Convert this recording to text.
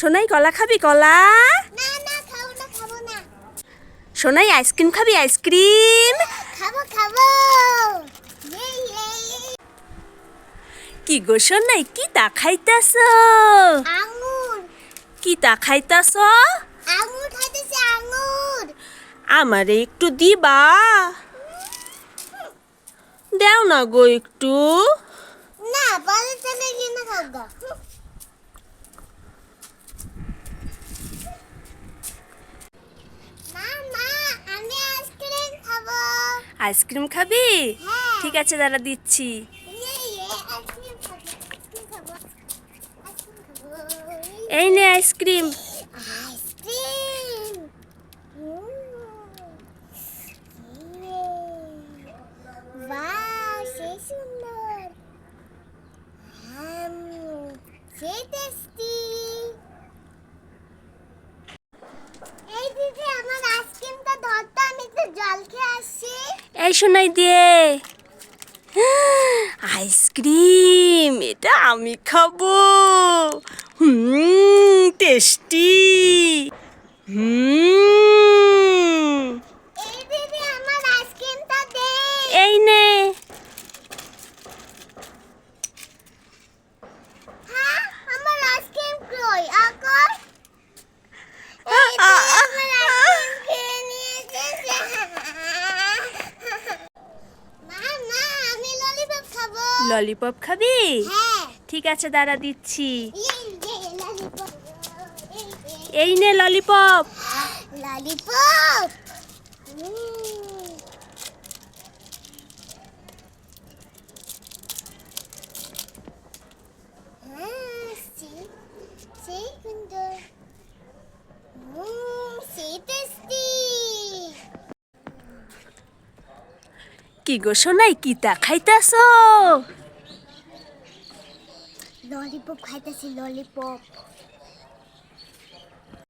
সোনাই কলা খাবি কলা? না না খাবো না খাবো না। সোনাই আইসক্রিম খাবি আইসক্রিম? খাবো খাবো। কি গো সোনাই কি তা খাইতাছ? আঙ্গুর। কি তা খাইতাছ? আঙ্গুর খাইতেছি আঙ্গুর। আমারে একটু দিবা? দেও না গো একটু। না পরে চলে গিয়ে না খাবো। মা আমি আইসক্রিম খাবো। আইসক্রিম খাবি? হ্যাঁ। ঠিক আছে দাঁড়া দিচ্ছি। আইসক্রিম খাবো আইসক্রিম খাবো আইসক্রিম খাবো। এই নে আইসক্রিম। আইসক্রিম। বাহ সেই সুন্দর। সেই টেস্টি। এই দিদি আমার আইসক্রিমটা ধরতো, আমি একটু জল খেয়ে আসছি। এই সোনাই দিয়ে আইসক্রিম, এটা আমি খাবো। টেস্টি। এই দিদি আমার আইসক্রিমটা দে। এই নে। হ্যাঁ আমার আইসক্রিম কই আকর? এই দিদি আমার আইসক্রিম খেয়ে নিয়েছে। মা মা আমি ললিপপ খাবো। ললিপপ খাবি? হ্যাঁ। ঠিক আছে দাঁড়া দিচ্ছি। ললিপপ। এই নে ললিপপ। ললিপপ। সেই সুন্দর। সেই টেস্টি। কি গো সোনাই কি তা খাইতাছ? ললিপপ খাইতেছি ললিপপ।